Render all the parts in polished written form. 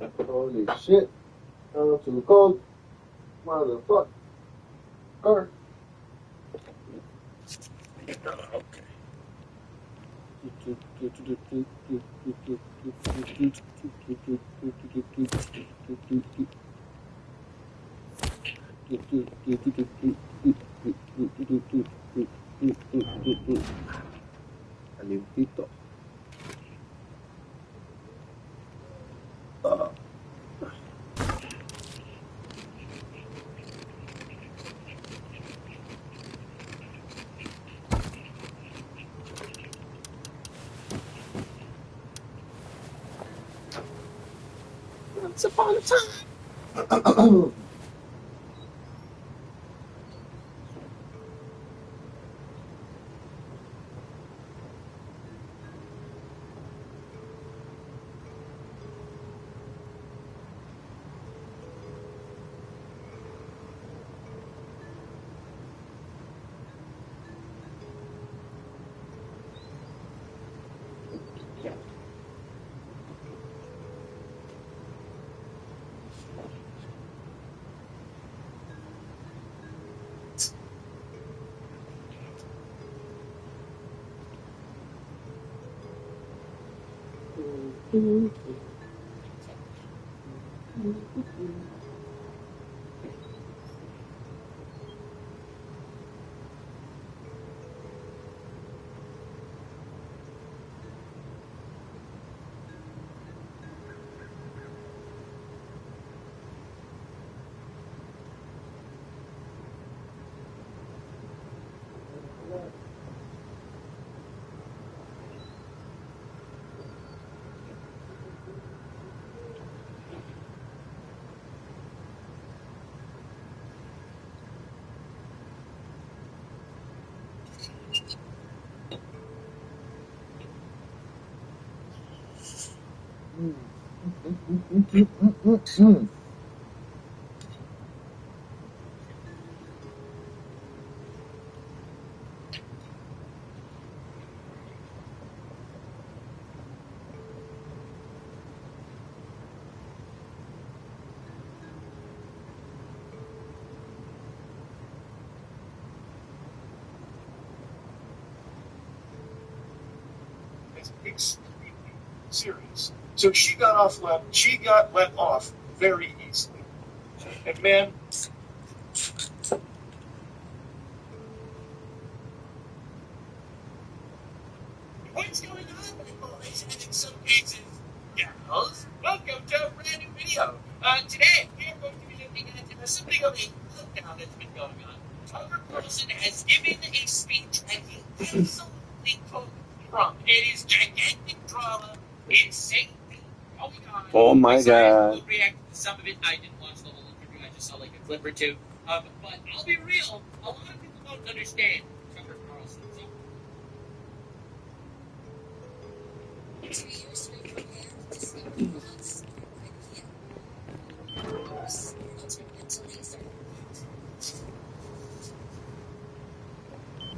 Holy shit. Too cold. Motherfucker. Calientito. Once upon a time. It's extremely serious. So she got let off very easily. And man, what's going on, my boys? And in some cases, gals, welcome to a brand new video. Today, we are going to be looking at something of a meltdown that's been going on. Tucker Carlson has given a speech and he absolutely quoted Trump. It is gigantic drama. It's Satan going on. Oh my God. We'll react to some of it. I didn't watch the whole interview. I just saw like a clip or two. But I'll be real. A lot of people don't understand Tucker Carlson. So 2 years we prepared to see results quickly. Ultimate laser.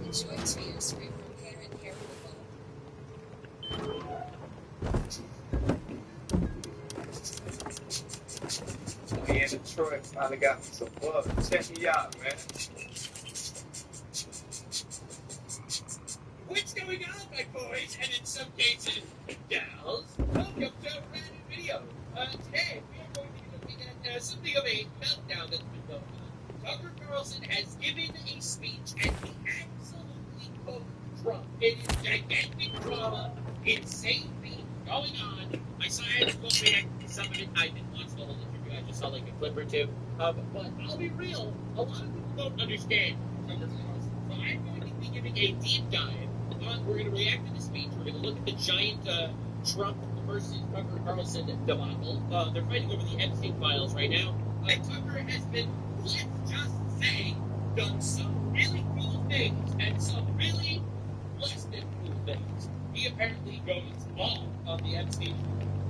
Enjoy 2 years free from hair and hair removal. Me and Detroit finally got me some blood. Check me out, man. what's going on, my boys, and in some cases, gals? Welcome to a brand new video. Today, we are going to be looking at something of a meltdown that's been going on. Tucker Carlson has given a speech, and he absolutely quoted Trump. It is gigantic drama, insane things going on. I saw I will react to some of it. I didn't watch the whole interview. I just saw like a clip or two. But I'll be real, a lot of people don't understand Tucker Carlson. So I'm going to be giving a deep dive. We're going to react to the speech. We're going to look at the giant Trump versus Tucker Carlson debacle. They're fighting over the Epstein files right now. Tucker has been, let's just say, done some really cool things and some really less than cool things. He apparently goes all on the Epstein.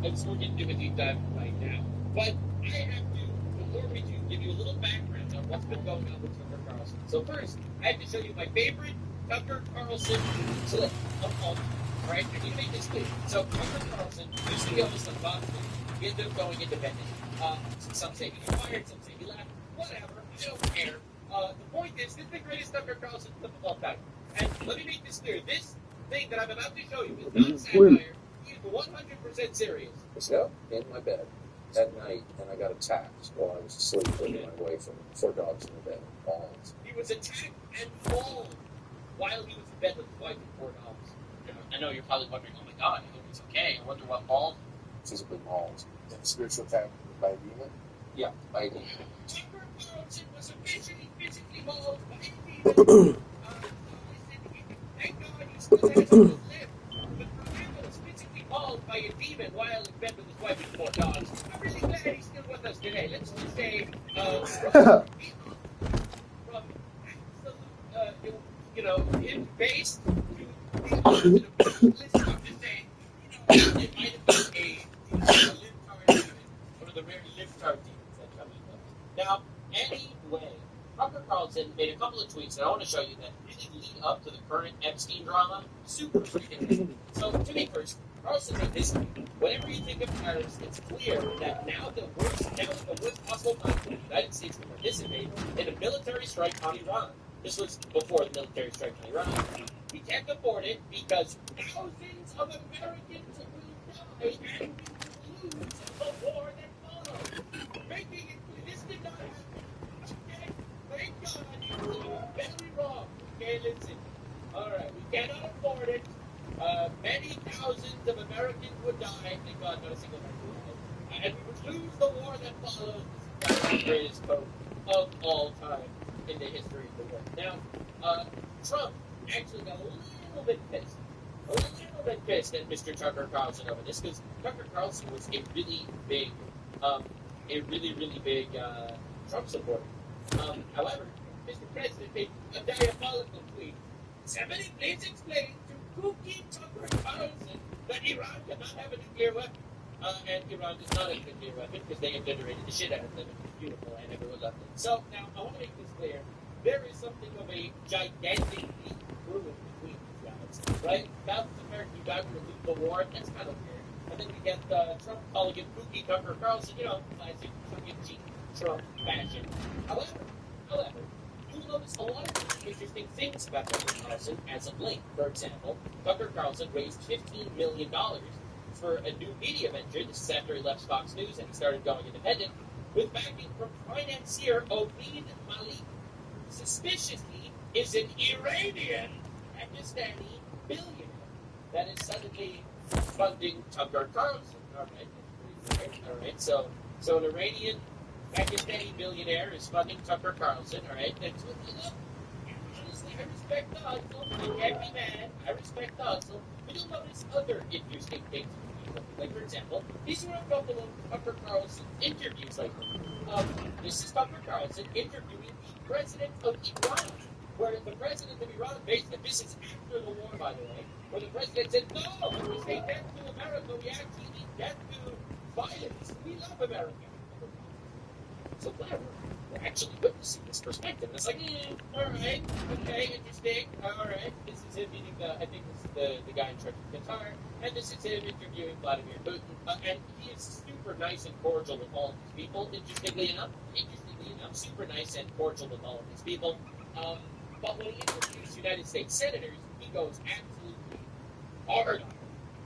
And so we're going to do a deep dive right now. But I have to, before we do, give you a little background on what's been going on with Tucker Carlson. So first, I have to show you my favorite Tucker Carlson clip of all time. Alright, I need to make this clear. So Tucker Carlson used to be almost like Bob. He ended up going independent. Some say he got fired, some say he left. Whatever, I don't care. The point is, this is the greatest Tucker Carlson clip of all time. And let me make this clear. This thing that I'm about to show you is not satire. He is 100% serious. I was up in my bed at night, and I got attacked while I was asleep, running away from 4 dogs in the bed. Balls. He was attacked and mauled while he was in bed with his wife and 4 dogs. I know you're probably wondering, oh my God, I hope he's okay. I wonder what mauled. Physically mauled. Is that a spiritual attack by a demon? Yeah, I did. Tucker Carlson was officially physically mauled by a demon. Thank God he still has his lip. But Fernando was physically mauled by a demon while in bed with his wife and 4 dogs. I'm really glad he's still with us today. Let's just say, from absolute, in base to the opposite of listen, I'm just saying, it might have been a libtard demon, one of the rare libtard demons that come in. Now, anyway, Tucker Carlson made a couple of tweets that I want to show you that really lead up to the current Epstein drama. Super freaking. So, to me first, Carlson made this tweet. Whenever you think of Paris, it's clear that now is the worst possible time for the United States to participate in a military strike on Iran. This was before the military strike on Iran. We can't afford it because thousands of Americans will die and we will lose the war that follows. Making it, this did not happen. Okay? Thank God you're very wrong. Okay, listen. Alright, we cannot afford it. Many thousands of Americans would die. Thank God not a single American would die. And we would lose the war that follows. This is the greatest quote of all time in the history of the world. Now, Trump actually got a little bit pissed at Mr. Tucker Carlson over this because Tucker Carlson was a really big Trump supporter. However, Mr. President made a diabolical tweet. Somebody please explain to Cookie Tucker Carlson that Iran cannot have a nuclear weapon. And Iran does not have a nuclear weapon because they obliterated the shit out of them. It's beautiful and everyone loved it. So now I want to make this clear. There is something of a gigantic leap brewing between these guys, right? Thousands of Americans who died to lose the war. That's kind of weird. And then we get Trump calling it Cookie Tucker Carlson. Classic tongue-in-cheek Trump fashion. However, you'll notice a lot of interesting things about Tucker Carlson as of late. For example, Tucker Carlson raised $15 million for a new media venture. This is after he left Fox News and he started going independent, with backing from financier Obeid Malik. Suspiciously, is an Iranian Pakistani billionaire that is suddenly funding Tucker Carlson. All right, so an Iranian Pakistani billionaire is funding Tucker Carlson. All right, that's what we love. Honestly, I respect the hustle. You can't be mad. I respect the hustle. But you'll notice other interesting things. Like, for example, these were a couple of Tucker Carlson interviews lately. This is Tucker Carlson interviewing the president of Iran, where the president of Iran, basically, this is after the war, by the way, where the president said, no, when we say death to America, we actually mean death to violence. We love America. So clever. We're actually witnessing this perspective. It's like, all right, okay, interesting, all right. This is him meeting I think this is the guy in charge of Qatar, and this is him interviewing Vladimir Putin. And he is super nice and cordial with all of these people, interestingly enough, super nice and cordial with all of these people. But when he interviews United States senators, he goes absolutely hard on them.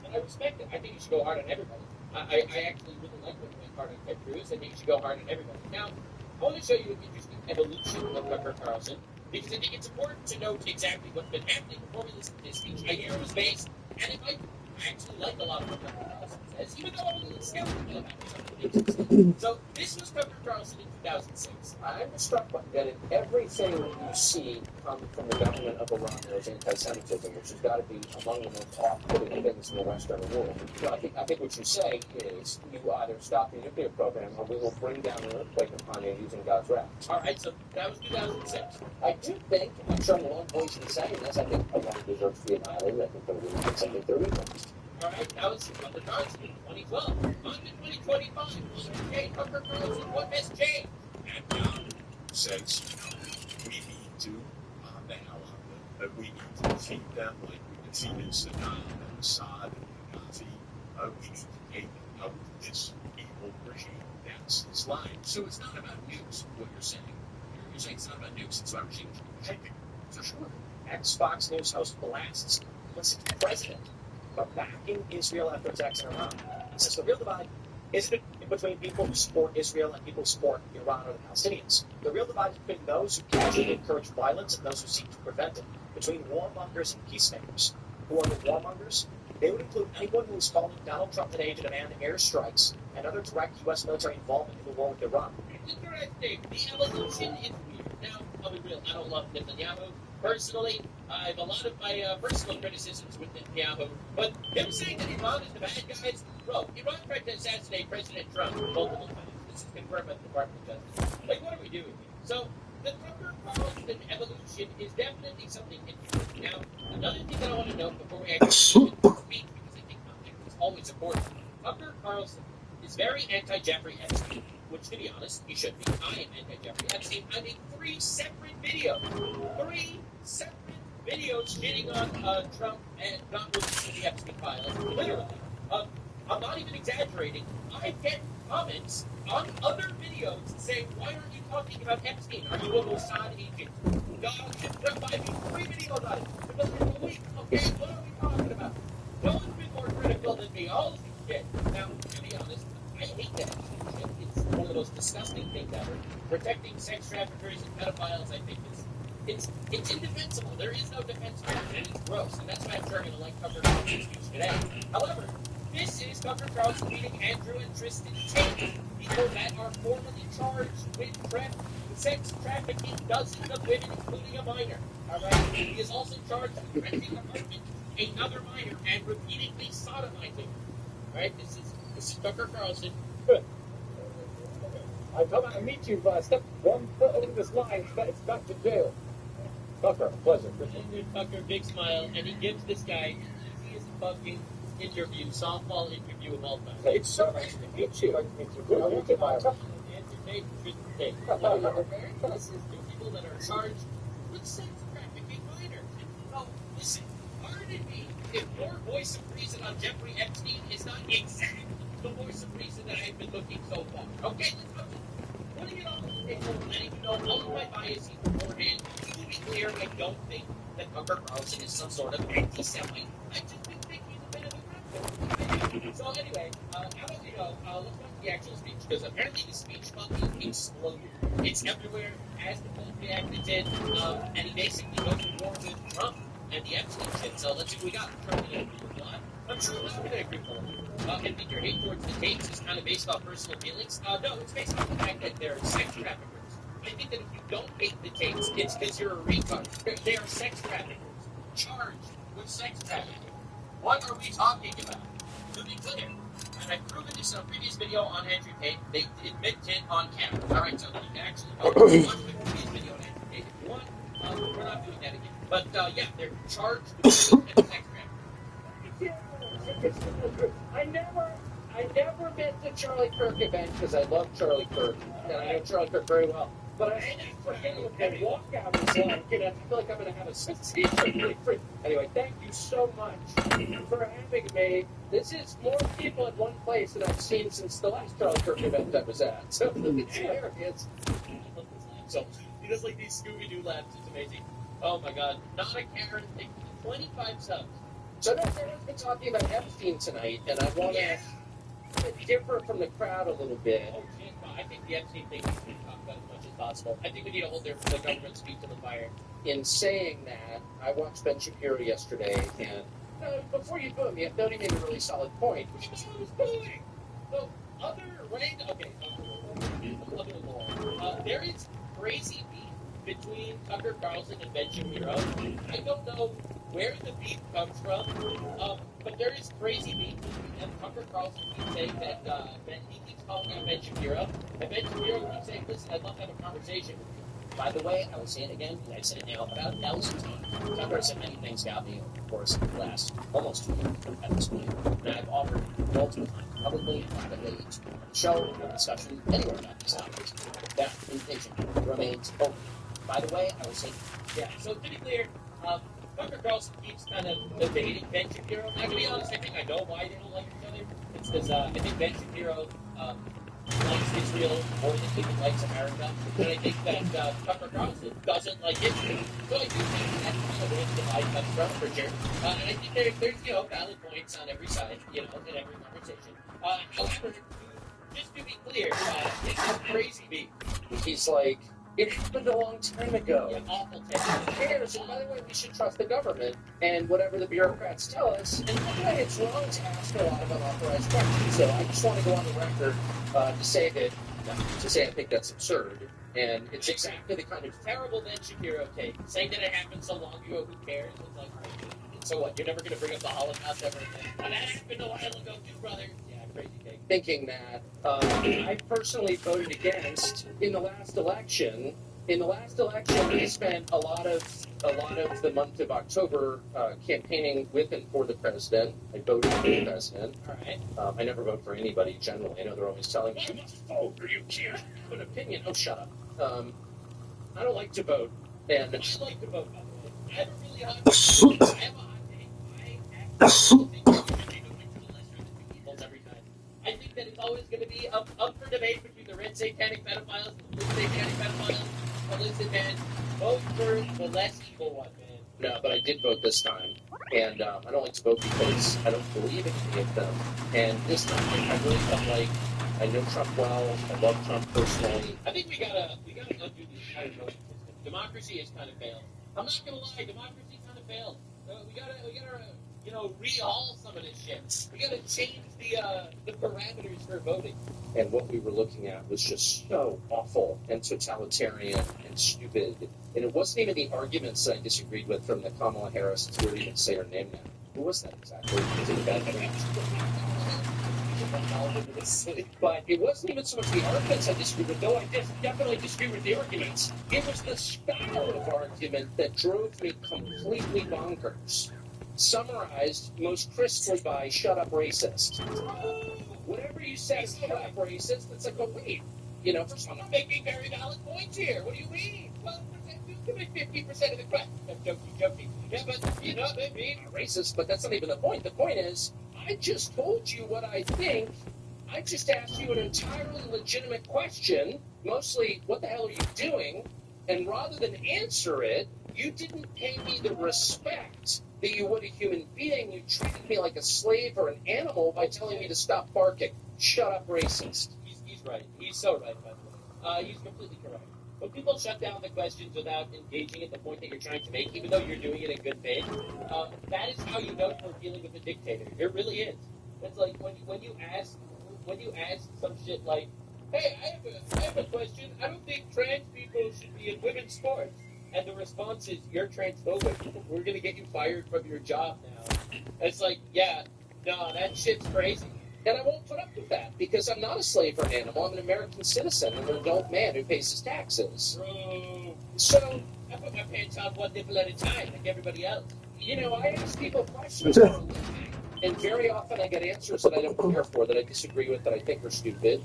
And I respect it. I think he should go hard on everybody. I actually really like when he went hard on Ted Cruz. I think he should go hard on everybody. Now, I want to show you an interesting evolution of Tucker Carlson, because I think it's important to note exactly what's been happening before we listen to this speech. I hear it was based, and it might I actually like a lot of what Tucker Carlson says, even though I'm a little skeptical about some of the things he said. So this was Tucker Carlson in 2006. I'm struck by that in everything you see come from the government of Iran, there's anti-Semitism, which has got to be among the most off-putting things in the Western world. So I think what you say is you either stop the nuclear program or we will bring down an earthquake upon you using God's wrath. All right, so that was 2006. I do think, I'm sure the one voice in saying this, I think Iran deserves to be annihilated. I think they're really something they're evil. All right, that was Tucker Carlson in 2012. On to 2025. Okay, Tucker Carlson, what has changed? And now says, we need to we need to defeat them like we defeated Saddam and Assad and Gaddafi. We need to take out this evil regime. That's his line. So it's not about nukes, what you're saying. You're saying it's not about nukes, it's about regime change. For sure. Ex-Fox News host blasts Clinton's president for backing Israel after attacks in Iran. He says the real divide isn't between people who support Israel and people who support Iran or the Palestinians. The real divide is between those who casually encourage violence and those who seek to prevent it. Between warmongers and peacemakers. Who are the warmongers? They would include anyone who is calling Donald Trump today to demand airstrikes and other direct U.S. military involvement in the war with Iran. Interesting. The evolution is weird. Now, I'll be real. I don't love Netanyahu. Personally, I have a lot of my personal criticisms with Netanyahu. But him saying that Iran is the bad guys, bro, Iran tried to assassinate President Trump multiple times. This is confirmed by the Department of Justice. Like, what are we doing here? So, the Tucker Carlson evolution is definitely something interesting. Now, another thing that I want to note before we actually speak, because I think context is always important. Tucker Carlson is very anti-Jeffrey Epstein, which, to be honest, he should be. I am anti-Jeffrey Epstein. I made 3 separate videos. 3 separate videos shitting on Trump and not releasing the Epstein files. Literally. I'm not even exaggerating. I get comments on other videos saying, why aren't you talking about Epstein? Are you a Mossad agent? God, I made 3 videos on it. Within a week. Okay, what are we talking about? No one's been more critical than me. All this shit. Now, to be honest, I hate that shit. It's one of the most disgusting things ever. Protecting sex traffickers and pedophiles, I think, it's indefensible. There is no defense for it, and it's gross. And that's why I'm sure I'm going to like Tucker Carlson's speech today. However, this is Tucker Carlson meeting Andrew and Tristan Tate, people that are formally charged with sex trafficking dozens of women, including a minor. All right. He is also charged with renting an apartment to another minor and repeatedly sodomizing. All right. This is Tucker Carlson. I come out and meet you, step 1 foot over this line, it's back to jail. Tucker, pleasure. Tucker, big smile, and he gives this guy the easiest fucking interview, softball interview of all time. It's so nice to meet you. Nice to meet you. Good to meet you, Myra. Very close. 2 people that are charged with sex trafficking minors. Oh, listen, pardon me if your voice of reason on Jeffrey Epstein is not exactly the voice of reason that I've been looking so far. Okay, let's go. Putting it on the table, letting you know all of my biases beforehand. To be clear, I don't think that Tucker Carlson is some sort of anti-Semite. I've just been thinking a bit of a crap. So anyway, how about we go? Let's go to the actual speech, because apparently the speech fucking exploded. It's everywhere, as the Pope reacted did, and he basically goes to war with Trump and the Epstein shit. So let's see what we got. I'm sure we're going to agree with a lot. I'm sure we're going to agree with a lot. And think your hate towards the tapes is kind of based off personal feelings? No, it's based off the fact that they're sex traffickers. I think that if you don't hate the tapes, it's because you're a retard. They are sex traffickers, charged with sex trafficking. What are we talking about? To be clear, and I've proven this in a previous video on Andrew Tate, they admit it on camera. Alright, so you can actually watch the previous video on Andrew Tate if you want. We're not doing that again. But yeah, they're charged with sex trafficking. I never been to Charlie Kirk event because I love Charlie Kirk and I know Charlie Kirk very well. But I always forget what that walkout is like, and I feel like I'm going to have a sensation. Anyway, thank you so much for having me. This is more people in one place than I've seen since the last Charlie Kirk event I was at. So it's hilarious. So he does like these Scooby-Doo laughs. It's amazing. Oh my God. Not a Karen. 25 subs. So no, everyone's been talking about Epstein tonight, and I want to differ from the crowd a little bit. Oh, shit. No, I think the Epstein thing needs to be talked about as much as possible. I think we need to hold the government's feet to the fire. In saying that, I watched Ben Shapiro yesterday, and before you boo him, you thought he made a really solid point. Which was what he was doing. So, other law. There is crazy beef between Tucker Carlson and Ben Shapiro. I don't know where the beef comes from, but there is crazy beef. And Tucker Carlson keeps saying that he keeps calling out Ben Shapiro, and Ben Shapiro keeps saying, listen, I'd love to have a conversation. By the way, I will say it again, and I said it now about 1,000 times. Tucker said many things about me, of course, in the last almost 2 years at this point. And I've offered multiple times, publicly and privately, to show no discussion anywhere about these topics. That invitation remains open. By the way, I will say, yeah, so to be clear, Tucker Carlson keeps kind of debating Ben Shapiro. Now, to be honest, I think I know why they don't like each other. It's because I think Ben Shapiro Israel more than he likes America, and I think that Tucker Carlson doesn't like Israel. So I do think that's kind of where the divide comes from, for sure. And I think there's valid points on every side, in every conversation. However, just to be clear, it's crazy me. He's like, it happened a long time ago. Yeah, awful Who take. cares? And by the way, we should trust the government and whatever the bureaucrats tell us. And by the way, it's wrong to ask a lot of unauthorized questions. So I just want to go on the record to say I think that's absurd. And it's exactly the kind of Terrible Ben Shapiro take. Saying that it happened so long ago, who cares? It's like, so what? You're never going to bring up the Holocaust ever again? Well, that happened a while ago too, brother. Yeah, crazy take. thinking that I personally voted against in the last election. In the last election, we spent a lot of the month of October campaigning with and for the president. I voted for the president. All right. I never vote for anybody generally. I know they're always telling me, "You must vote or you can't have an opinion." Oh, shut up. I don't like to vote, and I like to vote, by the way. I have a really hot take. I have a hot take. I actually think that you should be going to the lesser of the two evils every time. I think that it's always going to be up for debate between the red satanic pedophiles and the blue satanic pedophiles. But listen, man, vote for the less evil one, man. no, but I did vote this time, and I don't like to vote because I don't believe in any of them. And this time, I really felt like I know Trump well. I love Trump personally. I think we gotta undo the entire voting system. Democracy has kind of failed. I'm not gonna lie, democracy kind of failed. We gotta rehaul some of this shit. We gotta change the parameters for voting. And what we were looking at was just so awful and totalitarian and stupid. And it wasn't even the arguments that I disagreed with from the Kamala Harris. It's weird to even say her name now. Who was that exactly? Was it a bad thing? But it wasn't even so much the arguments I disagreed with, though I definitely disagree with the arguments. It was the style of argument that drove me completely bonkers. Summarized most crisply by "shut up, racist." Whatever you say, "shut up, racist," it's like, oh, wait. First of all, I'm making very valid points here. What do you mean? Well, you commit 50% of the crime. I'm joking. Yeah, but they mean racist, but that's not even the point. The point is, I just told you what I think. I just asked you an entirely legitimate question, mostly, what the hell are you doing? And rather than answer it, you didn't pay me the respect that you would a human being. You treated me like a slave or an animal by telling me to stop barking. Shut up, racist. He's right. He's so right, by the way. He's completely correct. When people shut down the questions without engaging at the point that you're trying to make, even though you're doing it in good faith, that is how you know you're dealing with a dictator. It really is. It's like when you ask some shit like, "Hey, I have a question. I don't think trans people should be in women's sports," and the response is, "You're transphobic. We're gonna get you fired from your job now." It's like, yeah, no, that shit's crazy. And I won't put up with that because I'm not a slave or an animal. I'm an American citizen and an adult man who pays his taxes. Bro, So, I put my pants on one nipple at a time, like everybody else. I ask people questions for a living, and very often I get answers that I don't care for, that I disagree with, that I think are stupid.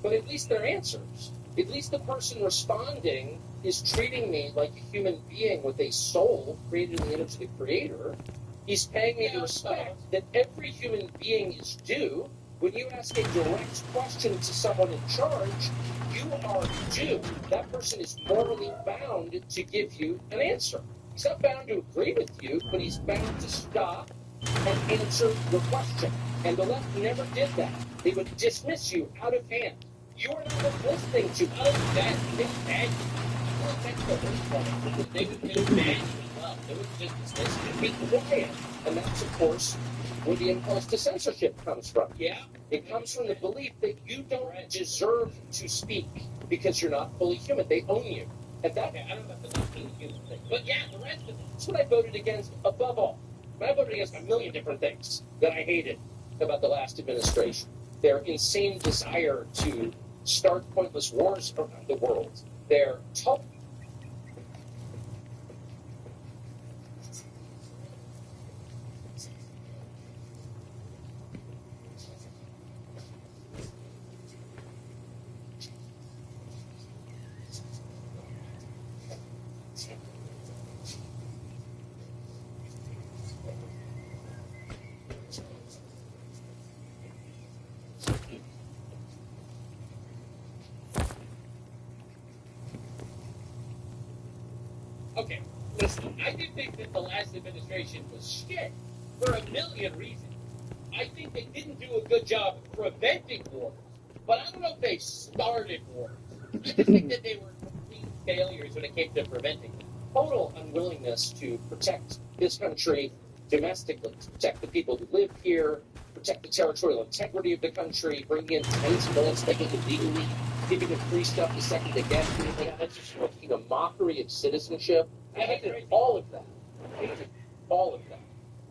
But at least they're answers. At least the person responding is treating me like a human being with a soul created in the image of the Creator. He's paying me the respect that every human being is due. When you ask a direct question to someone in charge, you are due. That person is morally bound to give you an answer. He's not bound to agree with you, but he's bound to stop and answer your question. And the left never did that. They would dismiss you out of hand. You are not worth listening to. Not only that, they would ban you. I don't think the worst part. They would ban you as well. They would just dismiss you. Be quiet. And that's, of course, where the impulse to censorship comes from. Yeah. It comes from the belief that you don't deserve to speak because you're not fully human. They own you. And that, Okay, I don't know about the not being human thing. But yeah, the rest of it. that's what I voted against above all. But I voted against a million different things that I hated about the last administration. Their insane desire to start pointless wars around the world. Their total Okay, listen, I do think that the last administration was shit for a million reasons. I think they didn't do a good job preventing wars, but I don't know if they started wars. I just think that they were complete failures when it came to preventing them. Total unwillingness to protect this country domestically, to protect the people who live here, protect the territorial integrity of the country, bringing in tens of millions, making it legally, giving them free stuff the second they get it. That's just making a mockery of citizenship. I hated all of that. I hated all of that.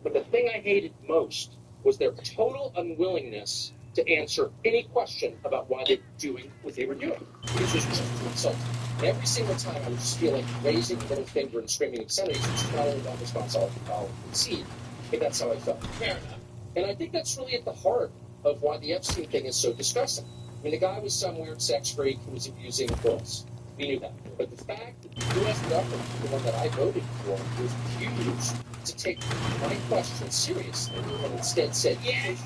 But the thing I hated most was their total unwillingness to answer any question about why they were doing what they were doing. This was just insulting. Every single time I would just feel like raising the middle finger and screaming obscenities, which is not only that response I'll concede, but that's how I felt. Fair enough. And I think that's really at the heart of why the Epstein thing is so distressing. I mean, the guy was some weird sex freak who was abusing girls. We knew that. But the fact that the U.S. government, the one that I voted for, refused to take my question seriously and instead said, Yes,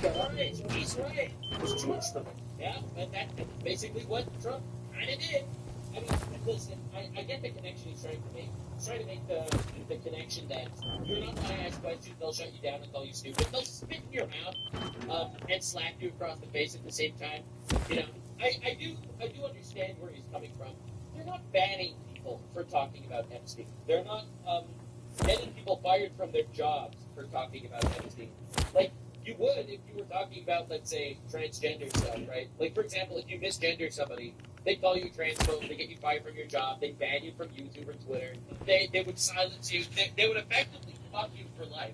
shut up, he's right. was too much for me. Yeah, and that's basically what Trump kind of did. I mean, listen, I get the connection he's trying to make. He's trying to make the connection that you're not going to ask questions, they'll shut you down and call you stupid. They'll spit in your mouth and slap you across the face at the same time. You know, I do understand where he's coming from. They're not banning people for talking about Epstein. They're not getting people fired from their jobs for talking about Epstein. Like, you would if you were talking about, let's say, transgender stuff, right? Like, for example, if you misgender somebody, they call you transphobe, they get you fired from your job, they ban you from YouTube or Twitter, they would silence you, they would effectively fuck you for life.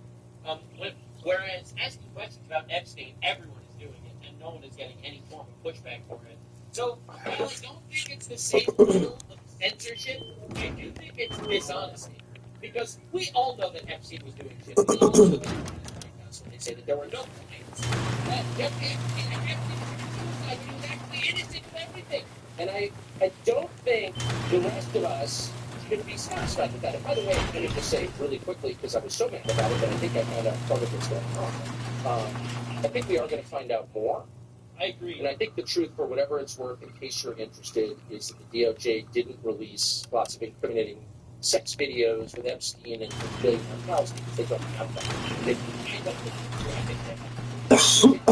Whereas asking questions about Epstein, everyone is doing it, and no one is getting any form of pushback for it. So, while I don't think it's the same level of censorship, I do think it's dishonesty. Because we all know that Epstein was doing shit. We all know that when they say that there were no claims. That Jeffrey Epstein was actually innocent of everything. And I don't think the rest of us should be satisfied with that. And by the way, I'm going to just say really quickly, because I was so mad about it, that I think I found out part of what's going on. I think we are going to find out more. I agree. And I think the truth, for whatever it's worth, in case you're interested, is that the DOJ didn't release lots of incriminating sex videos with Epstein and billionaire pals because they don't have that. I don't think they have that.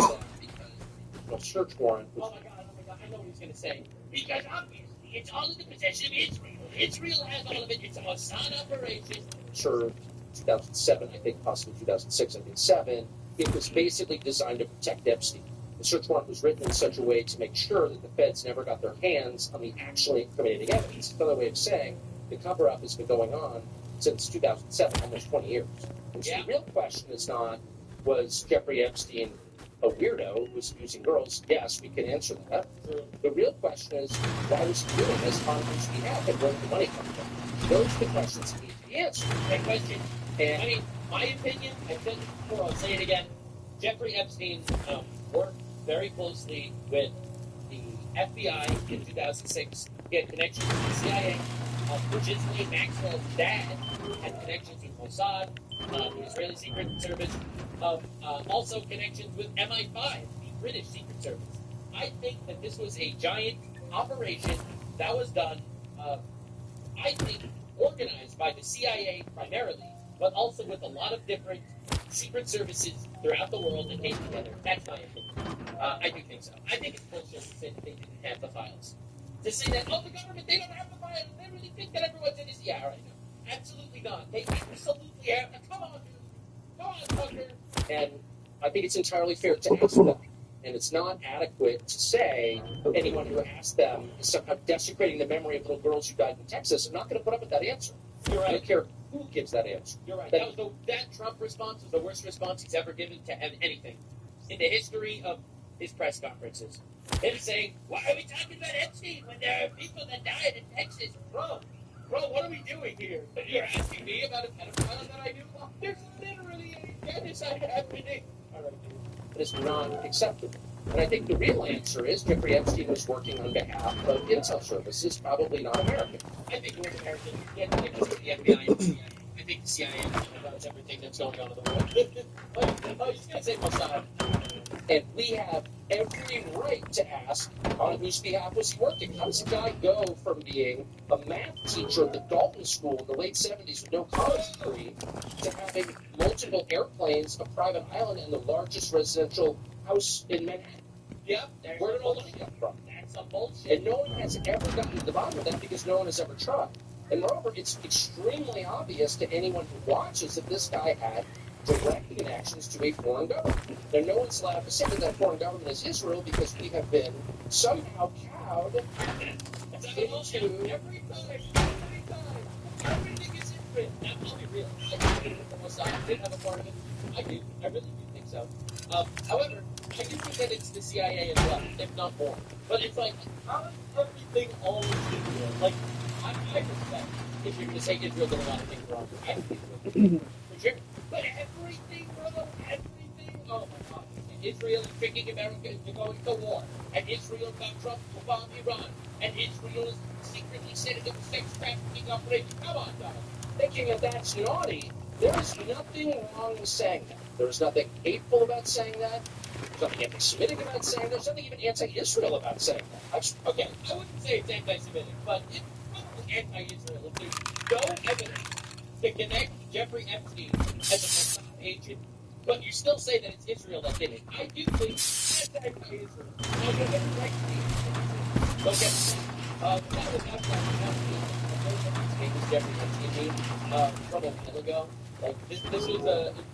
No search warrant. Oh my god, I know what he's going to say. Because obviously, it's all in the possession of Israel. Israel has all of it. It's a Mossad operation. Sure, 2007, I think, possibly 2006, I think 7. It was basically designed to protect Epstein. The search warrant was written in such a way to make sure that the feds never got their hands on the actually incriminating evidence. Another way of saying, the cover-up has been going on since 2007, almost 20 years. And so the real question is not, was Jeffrey Epstein a weirdo who was abusing girls? Yes, we can answer that. The real question is, why was he doing this on whose behalf and where did the money come from? Those are the questions that need to be answered. That question, and I mean, my opinion, I've said it before, I'll say it again. Jeffrey Epstein worked very closely with the FBI in 2006. He had connections with the CIA. Ghislaine Maxwell's dad had connections with Mossad, the Israeli Secret Service, also connections with MI5, the British Secret Service. I think that this was a giant operation that was done, I think, organized by the CIA primarily, but also with a lot of different secret services throughout the world that came together. That's my opinion. I do think so. I think it's bullshit to say that they didn't have the files. To say that, oh, the government, they don't have the files. They really think that everyone's in this. Yeah, all right. No. Absolutely not. They absolutely have. Come on, dude. Come on, Tucker. And I think it's entirely fair to ask them. And it's not adequate to say anyone who asked them is somehow desecrating the memory of little girls who died in Texas. I'm not going to put up with that answer. You're right. I don't care who gives that answer. You're right. That Trump response was the worst response he's ever given to anything in the history of his press conferences. Him saying, why are we talking about Epstein when there are people that died in Texas? Bro, what are we doing here? You're asking me about a pedophile that I knew? Well, there's literally a genocide happening. All right, dude. It is not acceptable. And I think the real answer is Jeffrey Epstein was working on behalf of intel services, probably not American. I think it was American. He had connections with the FBI and CIA. I think the CIA knows everything that's going on in the world. Oh, you can't say Mossad. And we have every right to ask on whose behalf was he working. How does a guy go from being a math teacher at the Dalton School in the late 70s with no college degree to having multiple airplanes, a private island, and the largest residential house in Manhattan? Yep, Where did all the money come from? That's some bullshit. And no one has ever gotten to the bottom of that because no one has ever tried. And moreover, it's extremely obvious to anyone who watches that this guy had direct connections to a foreign government. Now, no one's allowed to say that that foreign government is Israel because we have been somehow cowed That's how bullshit. into... Every time. Everything is Israel. Now, I'll be real. I do think the Mossad did have a part of it. I do. I really do think so. However, I do think that it's the CIA as well, if not more. But it's like, how is everything always Israel? Like, I respect if you're going to say Israel did a lot of things wrong. I think for sure. But everything, bro, everything. Oh my God. And Israel is tricking America into going to war. And Israel got Trump to bomb Iran. And Israel is secretly setting up a sex trafficking operation. Come on, dog. Thinking that that's naughty, there is nothing wrong with saying that. There is nothing hateful about saying that. There's nothing anti-Semitic about saying that. There's nothing even anti-Israel about saying that. Okay, I wouldn't say it's anti-Semitic, but it's probably anti-Israel. If there's no evidence to connect Jeffrey Epstein as a Mossad agent, but you still say that it's Israel that did it. I do think it's anti-Israel. Now, you have every right to be Israel. Don't get me wrong. That was after his name was Jeffrey Epstein from a while ago. Like, this was in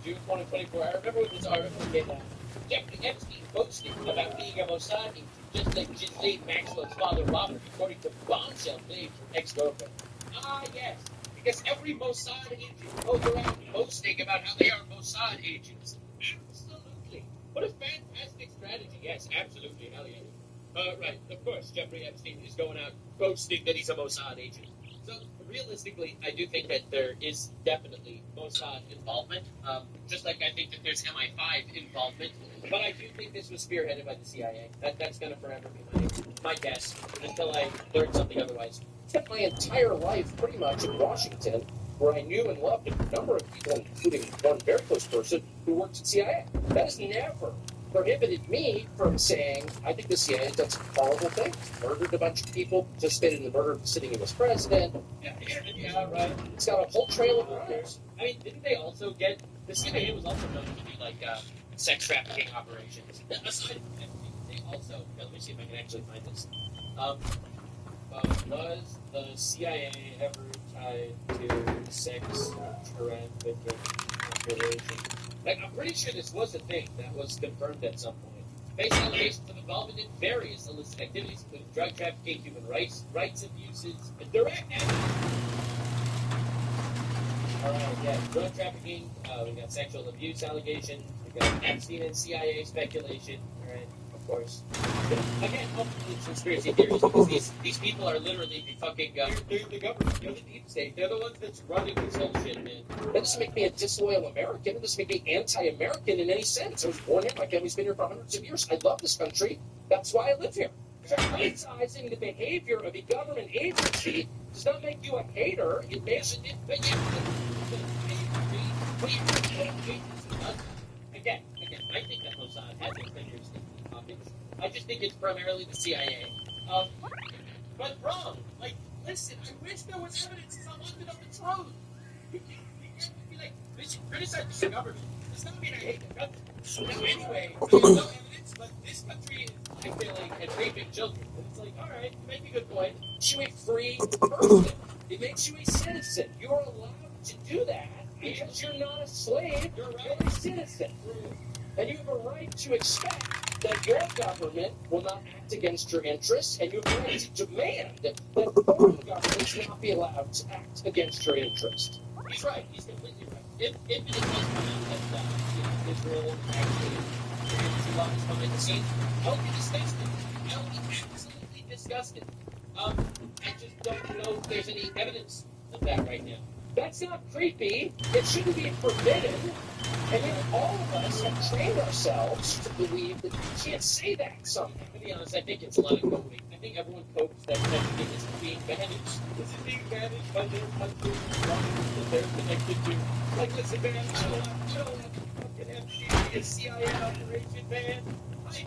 June 2024. I remember when this article came out. Jeffrey Epstein boasted about being a Mossad agent, just like Ghislaine Maxwell's father Robert, according to bombshell claims from ex-girlfriend. Ah, yes, because every Mossad agent goes around boasting about how they are Mossad agents. Absolutely. What a fantastic strategy. Yes, absolutely. Hell yeah. Right, of course, Jeffrey Epstein is going out boasting that he's a Mossad agent. So, realistically, I do think that there is definitely Mossad involvement, just like I think that there's MI5 involvement. But I do think this was spearheaded by the CIA. That's going to forever be my guess, until I learn something otherwise. I spent my entire life pretty much in Washington, where I knew and loved a number of people, including one very close person who worked at CIA. That has never prohibited me from saying, I think the CIA has done some horrible things. Murdered a bunch of people, participated in the murder of the sitting U.S. president. Yeah, right. It's got a whole trail of crimes. I mean, didn't they also get... The CIA was also known to be, like, sex trafficking operations. Aside from Epstein, they also... Let me see if I can actually find this. Was the CIA ever tied to sex trafficking operations? Like, I'm pretty sure this was a thing that was confirmed at some point. Based on allegations of involvement in various illicit activities, including drug trafficking, human rights abuses, and direct Alright, yeah, drug trafficking, we got sexual abuse allegations, we got Epstein and CIA speculation, alright, of course. Again, ultimately it's conspiracy theories, because these people are literally the fucking, they're the government, they're the deep state, they're the ones that's running this whole shit, man. That doesn't make me a disloyal American. It doesn't make me anti-American in any sense. I was born here. My family's been here for hundreds of years. I love this country. That's why I live here. Criticizing the behavior of a government agency does not make you a hater. It makes it... Again, I think that Mossad has its fingers in the pockets. I just think it's primarily the CIA. But wrong. Like, listen, I wish there was evidence to London of the truth. You can't be like, listen, criticize the government. Does not mean I hate the country. Now, anyway, there's no evidence, but this country is failing at raping children. And it's like, alright, you make a good point. It makes you a free person. It makes you a citizen. You're allowed to do that because you're not a slave. You're a citizen. And you have a right to expect that your government will not act against your interests, and you have a right to demand that foreign governments not be allowed to act against your interests. He's right. He's completely right. If it does come out that Israel actually is coming to the scene, I would be disgusted. I would be absolutely disgusted. I just don't know if there's any evidence of that right now. That's not creepy. It shouldn't be forbidden. And yet all of us have trained ourselves to believe that you can't say that somehow. To be honest, I think it's a lot of coding. I evening, everyone copes that everything is being managed. This is being managed by their country that they're connected to. Like, listen, man, I don't want fucking FCC be a CIA operation, man. I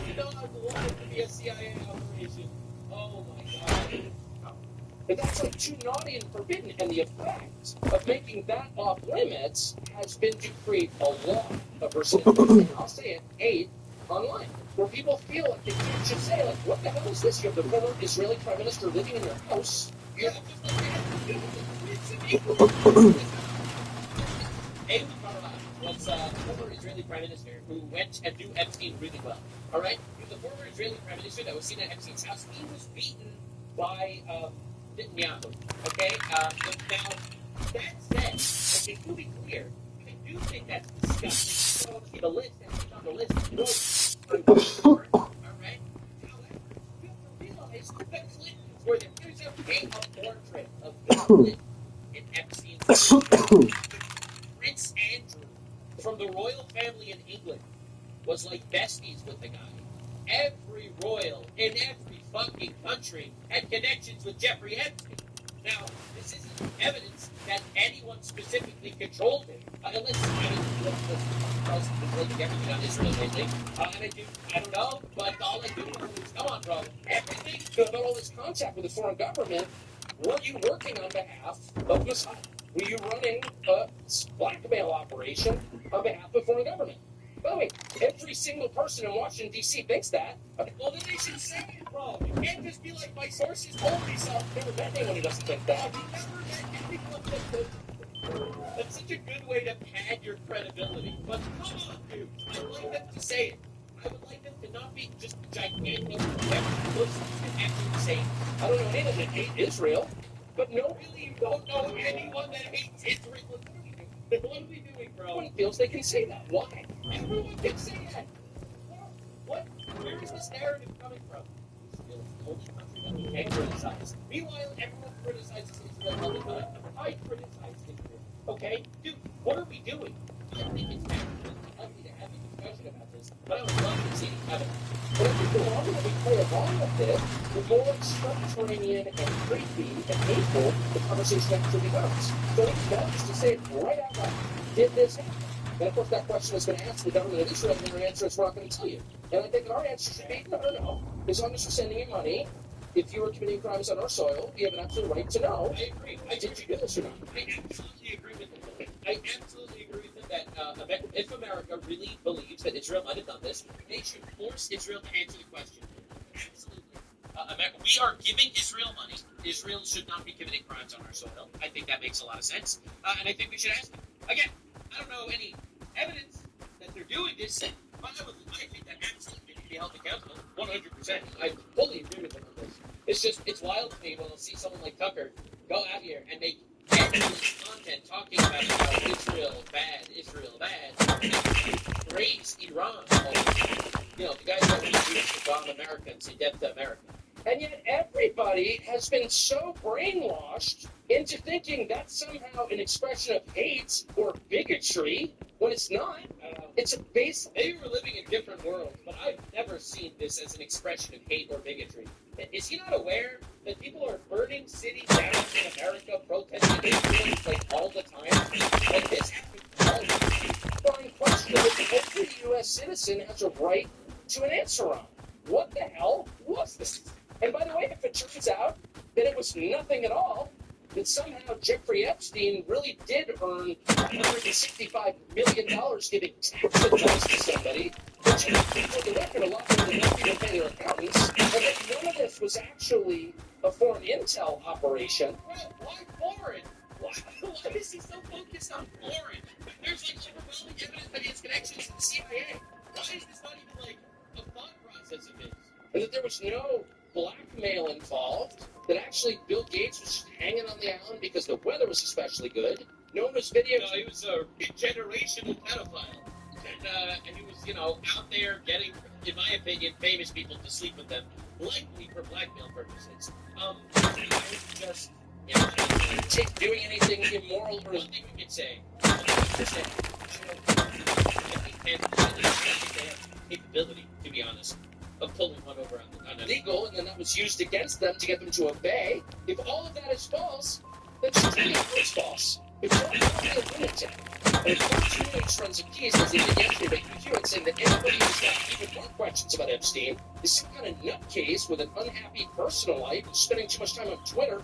do not want it to be a CIA operation. Oh my god. But that's like too naughty and forbidden, and the effect of making that off limits has been to create a lot of resentment, and I'll say it, hate online, where people feel like they can't just say, like, what the hell is this? You have the former Israeli prime minister living in your house. You have just like Ehud Barak was a former Israeli prime minister who went and knew Epstein really well. All right? He was a former Israeli prime minister that was seen at Epstein's house. He was beaten by Netanyahu. Okay? Now, that said, okay, to be clear, I do think that's disgusting. So, the list, and he's on the list, all right? However, you have to realize that Clintons were the here's a portrait of Bill Clinton in Epstein's Prince Andrew from the royal family in England was like besties with the guy. Every royal in every fucking country had connections with Jeffrey Epstein. Now, this isn't evidence that anyone specifically controlled him, unless Charles has been blaming everything on Israel lately. And I don't know, but all I do know is, come on, bro, everything about all this contact with the foreign government, were you working on behalf of Mossad? Were you running a blackmail operation on behalf of foreign government? By the way, every single person in Washington, D.C. thinks that. Well, then they should say it, bro. You can't just be like, my sources told me so. I've never met anyone who doesn't think that. I've never met anyone that does. That's such a good way to pad your credibility. But come on, dude. I'd like them to say it. I would like them to not be just gigantic, and actually say, I don't know anyone that hates Israel, but no, really, you don't know anyone that hates Israel. What are we doing, bro? Everyone feels they can say that. Why? Everyone can say that. What? Where is this narrative coming from? Israel is the only country that we can criticize. Meanwhile, everyone criticizes Israel all the time. I criticize Israel. Okay? Dude, what are we doing? I think it's absolutely healthy to have a discussion about this, but I would love to see evidence. But I think the longer that we play along with this, the more subterranean and creepy and hateful the conversation actually becomes. So it's best to say it right out loud. Did this happen? And of course, that question has been asked to the government of Israel, and their answer is, we're not going to tell you. And I think our answer should be, no. As long as you're sending in money, if you are committing crimes on our soil, you have an absolute right to know. I agree. Did you do this or not? I absolutely agree with him. I absolutely agree with him that if America really believes that Israel might have done this, they should force Israel to answer the question. Absolutely. We are giving Israel money. Israel should not be committing crimes on our soil. I think that makes a lot of sense. And I think we should ask them. Again, I don't know any evidence that they're doing this, but I think that absolutely should be held accountable. 100%. I fully agree with them on this. It's wild to me when I'll see someone like Tucker go out here and make endless content talking about how Israel bad, praise Iran. The guys that we use to bomb America and say death to America. And yet everybody has been so brainwashed into thinking that's somehow an expression of hate or bigotry, when it's not. It's a base. Maybe we're living in different worlds, but I've never seen this as an expression of hate or bigotry. Is he not aware that people are burning cities down in America, protesting Israel, like, all the time? Like, this happens all the time. Fine question that every U.S. citizen has a right to an answer on. What the hell was this? And by the way, if it turns out that it was nothing at all, that somehow Jeffrey Epstein really did earn $165 million giving tax advice to somebody, which is, for the record, a lot more than most people pay their accountants, and that none of this was actually a foreign intel operation. Well, why foreign? Why is he so focused on foreign? There's like overwhelming evidence that he has connections to the CIA. Why is this not even like a thought process of his? And that there was no blackmail involved, that actually Bill Gates was just hanging on the island because the weather was especially good. No one was videoing. No, he was a generational pedophile. And he was, out there getting, in my opinion, famous people to sleep with them, likely for blackmail purposes. Just, doing anything immoral or nothing we could say. 100%. I think they have capability, to be honest. of pulling one over on a legal, and then that was used against them to get them to obey. If all of that is false, then Trump is false. If Trump is a lunatic, and if Fox News runs a piece as they did yesterday, you hear it saying that anybody who's got even more questions about Epstein is some kind of nutcase with an unhappy personal life and spending too much time on Twitter.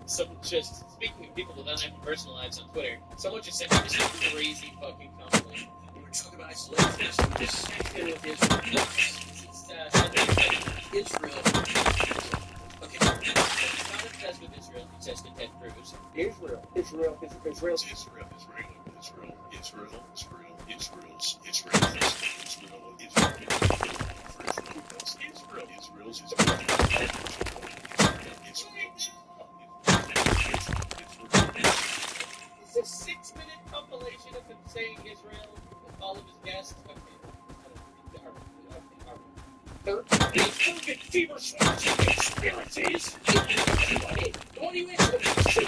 Someone just, speaking of people with unhappy personal lives on Twitter, someone just sent me this crazy fucking compliment. We were talking about isolationism, just in with Israel. Israel. Okay, he's not obsessed with Israel, he's obsessed with Ted Cruz. Israel. Israel, Israel, Israel, It's a 6-minute compilation of him saying Israel with all of his guests. Okay, The COVID fever swamps and conspiracies. Anybody, don't you answer the question.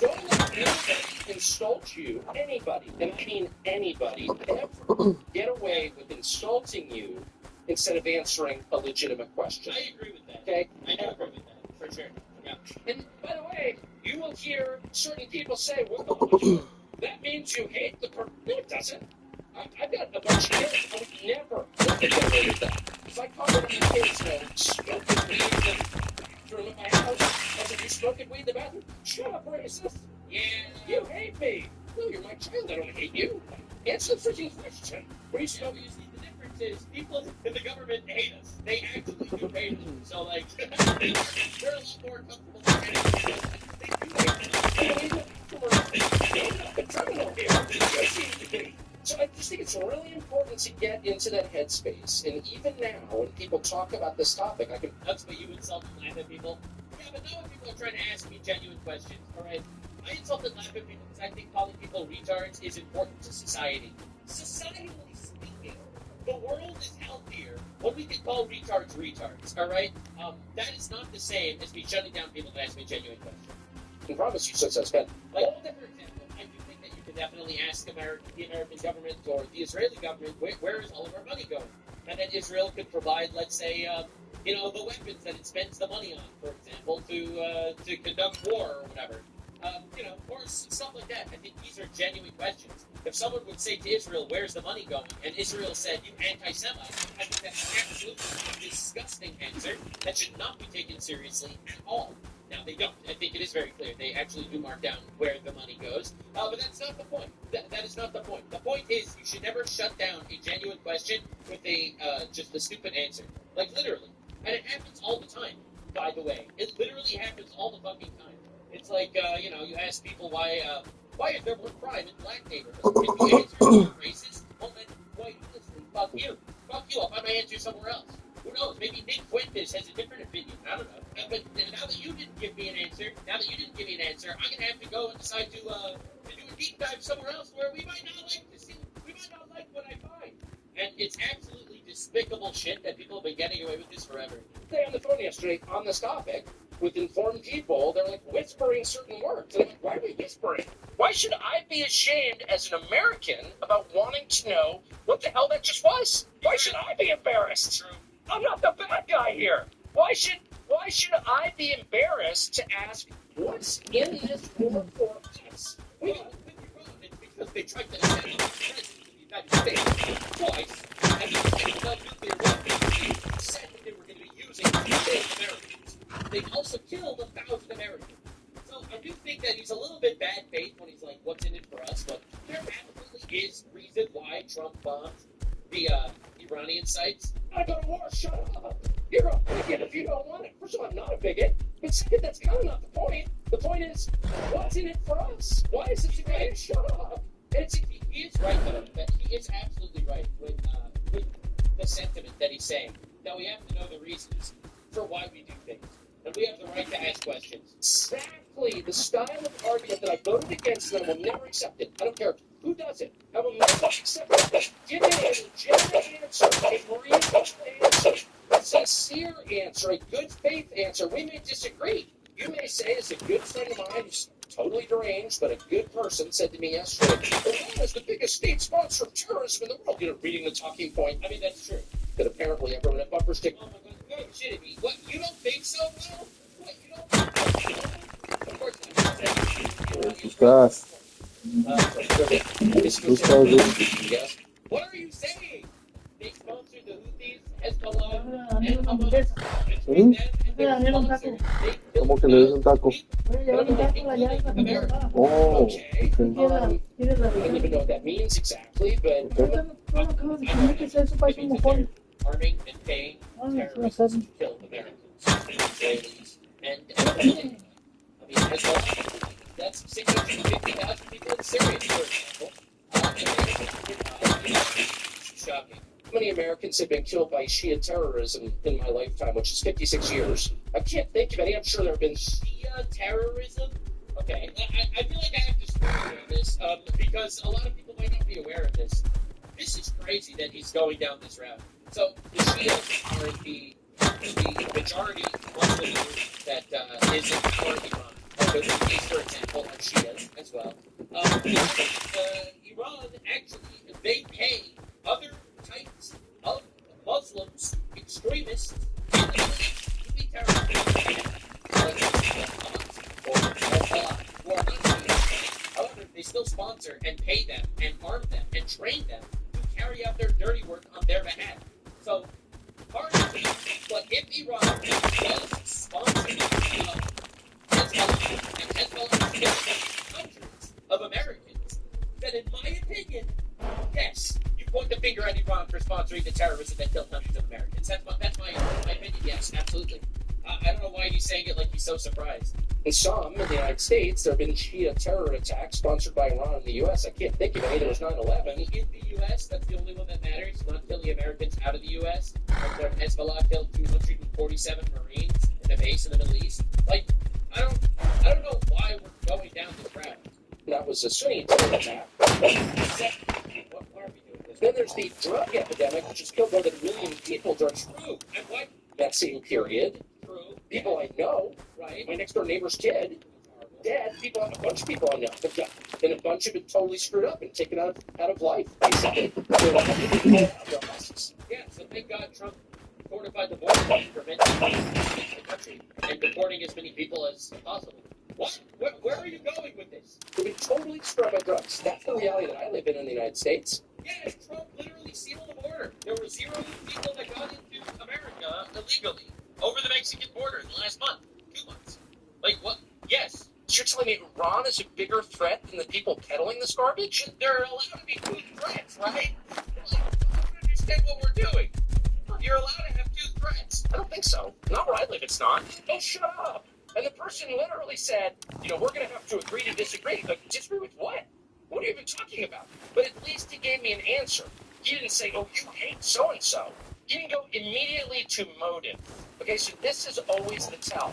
Don't let anybody insult you. Anybody, and I mean anybody, ever get away with insulting you instead of answering a legitimate question. I agree with that. Okay? I do agree with that, for sure. Yeah. And by the way, you will hear certain people say, well, that means you hate the person. No, it doesn't. I've got a bunch of kids. I would never let them get away with that. If I caught one of my kids smoking weed in the room of my house, I said, you smoking weed in the bathroom? Shut up, racist. Yeah. You hate me. No, you're my child. I don't hate you. Answer the freaking question. Were you So smoking? you see, the difference is people in the government hate us. They actually do hate us. So, like, they're a lot more comfortable with anything. They do hate us. So I just think it's really important to get into that headspace. And even now, when people talk about this topic, I can. That's what you insult and laugh at people. Yeah, but now when people are trying to ask me genuine questions, all right? I insult and laugh at people because I think calling people retards is important to society. Societally speaking, the world is healthier when we can call retards retards, all right? That is not the same as me shutting down people that ask me genuine questions. I promise you, since I spent. Like, for example, I do think that you can definitely ask the American government or the Israeli government, where is all of our money going? And then Israel could provide, let's say, the weapons that it spends the money on, for example, to conduct war or whatever. Or stuff like that. I think these are genuine questions. If someone would say to Israel, where's the money going? And Israel said, you anti-Semite, I think that's absolutely a disgusting answer that should not be taken seriously at all. Now, they don't. I think it is very clear. They actually do mark down where the money goes. But that's not the point. That is not the point. The point is you should never shut down a genuine question with just a stupid answer. Like, literally. And it happens all the time, by the way. It literally happens all the fucking time. It's like, you ask people why is there more crime in black neighborhoods? If you answer you're racist, well then, quite honestly, fuck you. Fuck you. I'll find my answer somewhere else. Who knows? Maybe Nick Fuentes has a different opinion. I don't know. But now that you didn't give me an answer, I'm gonna have to go and decide to do a deep dive somewhere else where we might not like what I find. And it's absolutely despicable shit that people have been getting away with this forever. They on the phone yesterday on this topic with informed people. They're like whispering certain words. And I'm like, why are we whispering? Why should I be ashamed as an American about wanting to know what the hell that just was? Why should I be embarrassed? True. I'm not the bad guy here. Why should I be embarrassed to ask what's in this war for us? Well, it's because they tried to assassинate the president of the United States twice, and they developed nuclear weapons. Said that they were going to be using to kill Americans. They also killed 1,000 Americans. So I do think that he's a little bit bad faith when he's like, "What's in it for us?" But there absolutely is reason why Trump bombed the Iranian sites. I go to war, shut up. You're a bigot if you don't want it. First of all, I'm not a bigot. But second, that's kind of not the point. The point is, what's in it for us? Why is it today? Shut up. He is right, though. He is absolutely right with the sentiment that he's saying. Now, we have to know the reasons for why we do things. And we have the right to ask questions. Exactly the style of argument that I voted against and I will never accept it. I don't care who does it. I will never accept it. Give me a legitimate answer, a reasonable answer, a sincere answer, a good faith answer. We may disagree. You may say, as a good friend of mine who's totally deranged, but a good person, said to me yesterday, Iran is the biggest state sponsor of terrorism in the world. Reading the talking point. I mean, that's true. that apparently everyone at bumper stick. Oh my God, you're shitting me. What? You don't think so, bro? What? You don't think so? Of course not. Too fast. This Too was fast. yes. What are you saying? They sponsored the Houthis, Hezbollah, and Hamas. Hmm? Them and their sponsors. They ¿Cómo killed que le des un taco? including America. Oh, Okay. okay. I don't even know what that means exactly, but Arming and paying terrorists to kill Americans, Israelis, and everything. I mean, Hezbollah, that's 650,000 people in Syria, for example. Shocking. how many Americans have been killed by Shia terrorism in my lifetime, which is 56 years? I can't think of any. I'm sure there have been. Shia terrorism? Okay, I feel like I have to swear on this because a lot of people might not be aware of this. This is crazy that he's going down this route. So the Shias are the majority Muslim group that is in power in Iran. The Houthis, for example, are Shias as well. Iran actually, they pay other types of Muslims, extremists, and Houthi terrorists, or Hezbollah, who are not Shias. However, they still sponsor and pay them and arm them and train them to carry out their dirty work on their behalf. So, part of it, but if Iran does sponsor Hezbollah and Hezbollah kills hundreds of Americans, then in my opinion, yes, you point the finger at Iran for sponsoring the terrorism that killed hundreds of Americans. That's my opinion, yes, absolutely. I don't know why he's saying it like he's so surprised. In some, in the United States, there have been Shia terror attacks sponsored by Iran in the U.S. I can't think of any. There was 9/11. In the U.S., that's the only one that matters, not killing Americans out of the U.S. When Hezbollah killed 247 Marines in a base in the Middle East. Like, I don't know why we're going down this route. That was a Sunni terror attack. Why are we doing this? Then there's the drug epidemic, which has killed more than 1 million people during True. And what? that same period. True. People I know, Right. my next door neighbor's kid, dead. People, a bunch of people I know have died, and a bunch of it totally screwed up and taken out of life. Basically, Yeah, so thank God Trump fortified the border to prevent people from into the country and deporting as many people as possible. What? Where are you going with this? We've been totally destroyed by drugs. That's the reality that I live in the United States. Yeah, Trump literally sealed the border. There were 0 people that got into America illegally over the Mexican border in the last month, 2 months. Like, what? Yes. So you're telling me Iran is a bigger threat than the people peddling this garbage? They're allowed to be two threats, right? Like, I don't understand what we're doing. You're allowed to have 2 threats. I don't think so. Not where I live, it's not. Oh, shut up. And the person literally said, we're going to have to agree to disagree. Like, disagree with what? What are you even talking about? But at least he gave me an answer. He didn't say, oh, you hate so-and-so. He didn't go immediately to motive. Okay, so this is always the tell.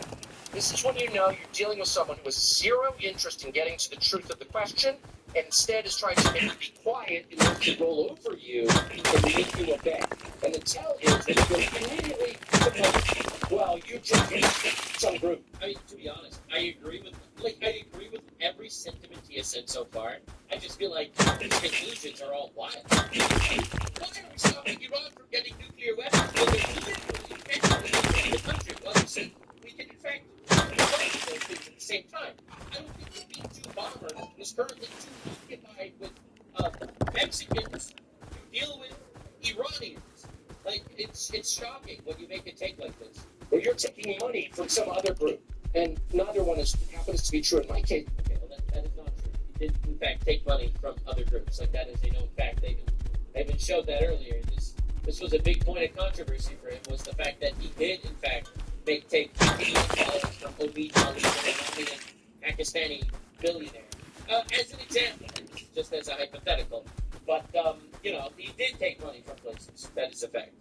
This is when you know you're dealing with someone who has 0 interest in getting to the truth of the question, and instead is trying to make you be quiet in order to roll over you and make you obey. And the tell is that you go immediately to motive. Well, you just hate some group. I mean, to be honest, I agree with every sentiment he has said so far. I just feel like his conclusions are all wild. Why are we stopping Iran from getting nuclear weapons? Well, they literally can't the country. Well, you said we can, in fact, do both of those things at the same time. I don't think the B-2 bomber is currently too occupied with Mexicans to deal with Iranians. Like, it's shocking when you make a take like this. Or you're taking money from some other group, and neither one happens to be true in my case. Okay, well, that is not true. He did, in fact, take money from other groups. Like, that is a known fact. They even showed that earlier. This was a big point of controversy for him, was the fact that he did, in fact, take $50 million from Omid Ali, an Iranian Pakistani billionaire. As an example, just as a hypothetical. But, he did take money from places. That is a fact.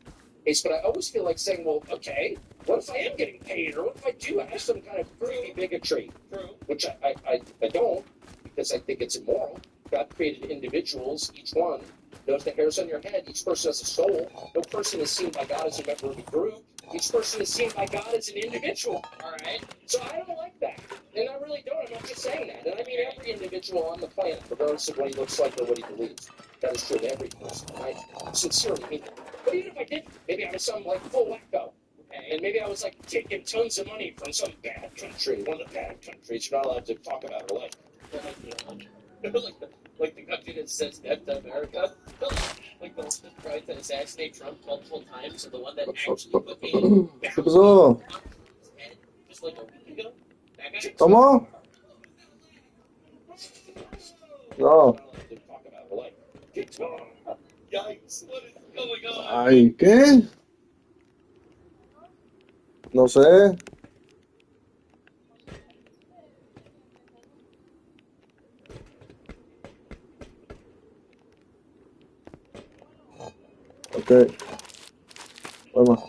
Yes, but I always feel like saying, well, okay, what if I am getting paid, or what if I do have some kind of creepy bigotry? True. Which I don't, because I think it's immoral. God created individuals, each one knows the hairs on your head. Each person has a soul. No person is seen by God as a member of a group. Each person is seen by God as an individual. All right. So I don't like that. And I really don't. I'm not just saying that. And I mean every individual on the planet, regardless of what he looks like or what he believes. That is true of every person. I sincerely mean that. But even if I didn't, maybe I was some like full wacko. And maybe I was like taking tons of money from some bad country, one of the bad countries you're not allowed to talk about or like. like the country that says death to America. Like the one that tried to assassinate Trump multiple times, and the one that actually put a ¿Qué pasó? head just like a week ago. That guy. ¿Cómo? No. Talk about or like. Yikes! What is going on? Ay, ¿qué? No sé. Ok. Vamos.